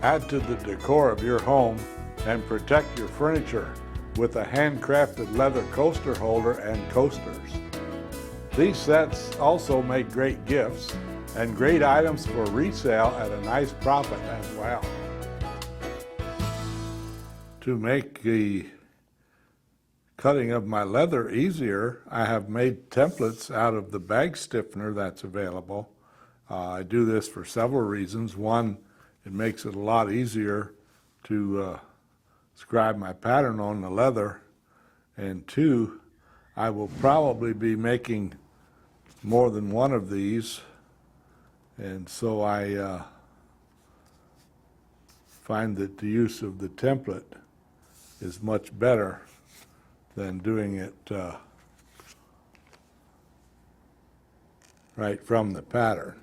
Add to the decor of your home and protect your furniture with a handcrafted leather coaster holder and coasters. These sets also make great gifts and great items for resale at a nice profit as well. To make the cutting of my leather easier, I have made templates out of the bag stiffener that's available. I do this for several reasons. One, it makes it a lot easier to scribe my pattern on the leather. And two, I will probably be making more than one of these. And so I find that the use of the template is much better than doing it right from the pattern.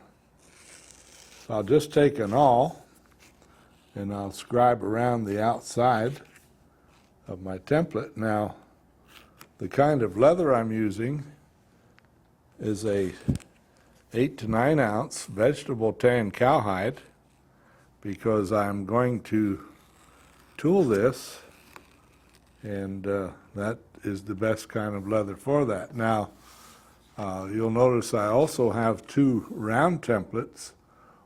So I'll just take an awl and I'll scribe around the outside of my template. Now, the kind of leather I'm using is a 8 to 9 ounce vegetable tan cowhide, because I'm going to tool this, and that is the best kind of leather for that. Now, you'll notice I also have two round templates.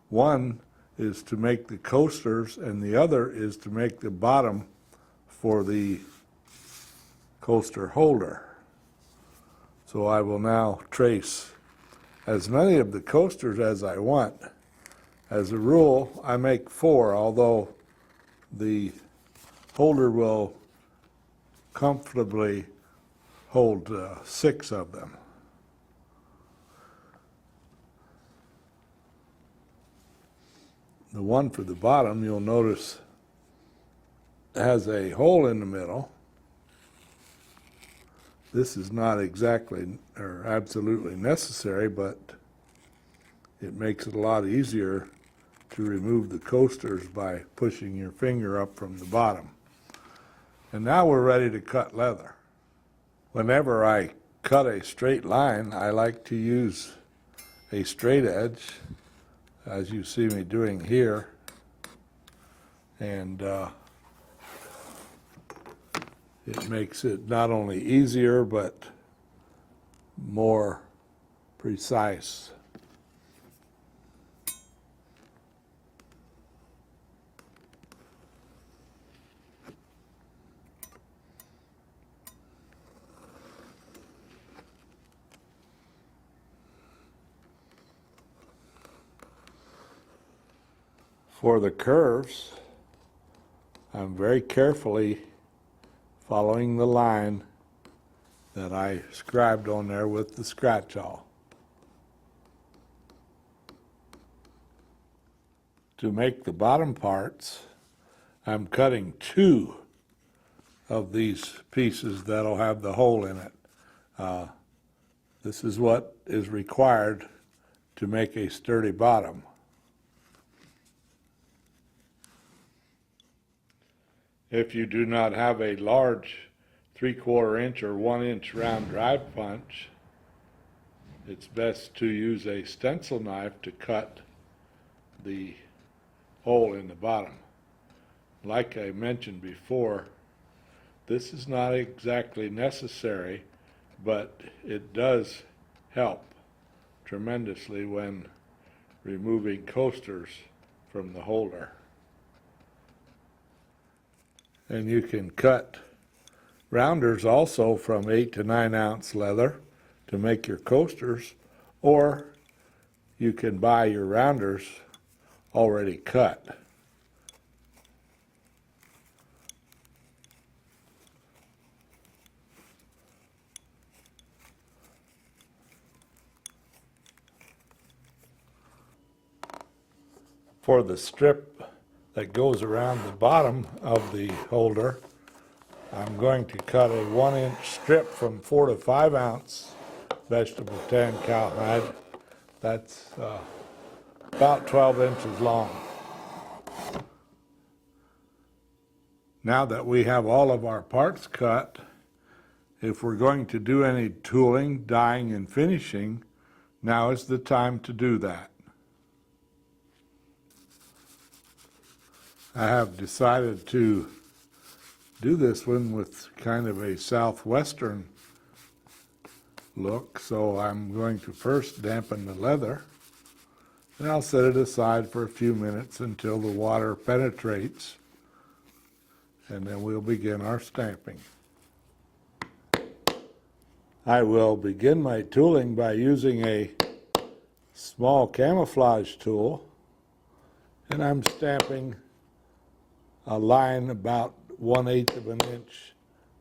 One is to make the coasters, and the other is to make the bottom for the coaster holder. So I will now trace as many of the coasters as I want. As a rule, I make 4, although the holder will comfortably hold 6 of them. The one for the bottom, you'll notice, has a hole in the middle. This is not exactly or absolutely necessary, but it makes it a lot easier to remove the coasters by pushing your finger up from the bottom. And now we're ready to cut leather. Whenever I cut a straight line, I like to use a straight edge, as you see me doing here, and it makes it not only easier but more precise. For the curves, I'm very carefully following the line that I scribed on there with the scratch awl. To make the bottom parts, I'm cutting 2 of these pieces that'll have the hole in it. This is what is required to make a sturdy bottom. If you do not have a large 3/4 inch or 1 inch round drive punch, it's best to use a stencil knife to cut the hole in the bottom. Like I mentioned before, this is not exactly necessary, but it does help tremendously when removing coasters from the holder. And you can cut rounders also from 8 to 9 ounce leather to make your coasters, or you can buy your rounders already cut. For the strip that goes around the bottom of the holder, I'm going to cut a 1 inch strip from 4 to 5 ounce vegetable tan cowhide. That's about 12 inches long. Now that we have all of our parts cut, if we're going to do any tooling, dyeing, and finishing, now is the time to do that. I have decided to do this one with kind of a southwestern look, so I'm going to first dampen the leather, and I'll set it aside for a few minutes until the water penetrates, and then we'll begin our stamping. I will begin my tooling by using a small camouflage tool, and I'm stamping a line about 1/8 of an inch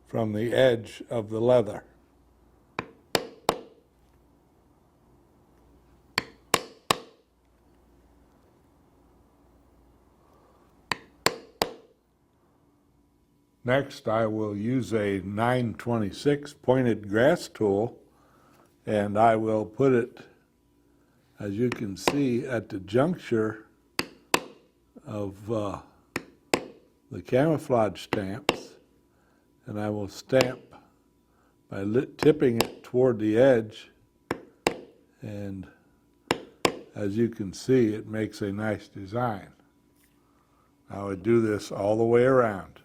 from the edge of the leather. Next, I will use a 926 pointed grass tool, and I will put it, as you can see, at the juncture of the camouflage stamps, and I will stamp by tipping it toward the edge, and as you can see, it makes a nice design. I would do this all the way around.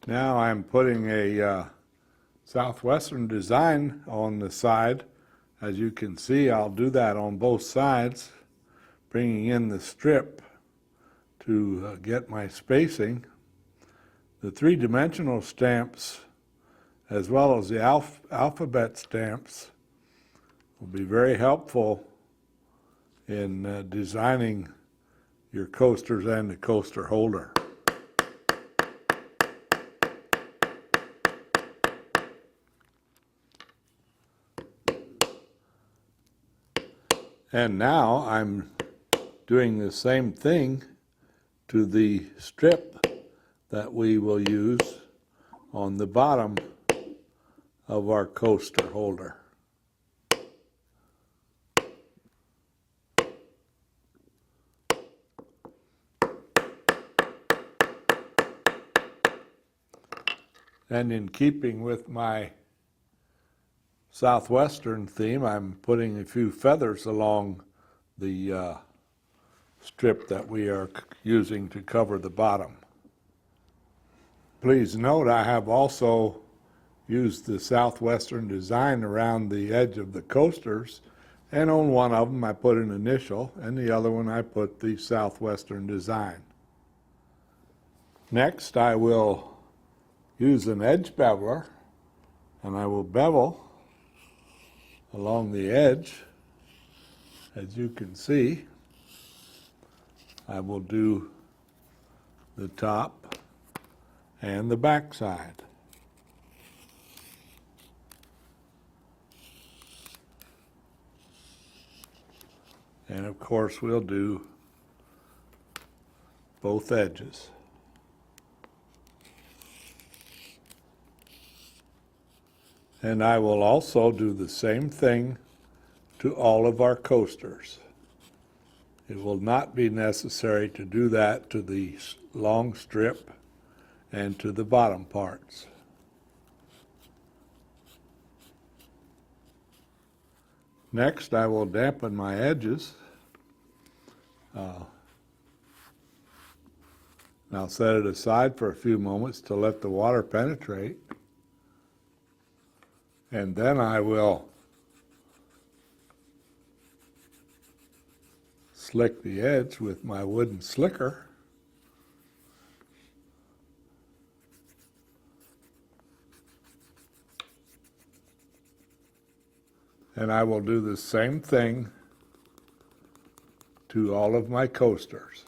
Now I'm putting a southwestern design on the side. As you can see, I'll do that on both sides, bringing in the strip to get my spacing. The three-dimensional stamps, as well as the alphabet stamps, will be very helpful in designing your coasters and the coaster holder. And now I'm doing the same thing to the strip that we will use on the bottom of our coaster holder. And in keeping with my southwestern theme, I'm putting a few feathers along the strip that we are using to cover the bottom. Please note I have also used the southwestern design around the edge of the coasters, and on one of them I put an initial, and the other one I put the southwestern design. Next, I will use an edge beveler, and I will bevel along the edge. As you can see, I will do the top and the back side. And of course we'll do both edges. And I will also do the same thing to all of our coasters. It will not be necessary to do that to the long strip and to the bottom parts. Next, I will dampen my edges. I'll set it aside for a few moments to let the water penetrate. And then I will slick the edge with my wooden slicker. And I will do the same thing to all of my coasters.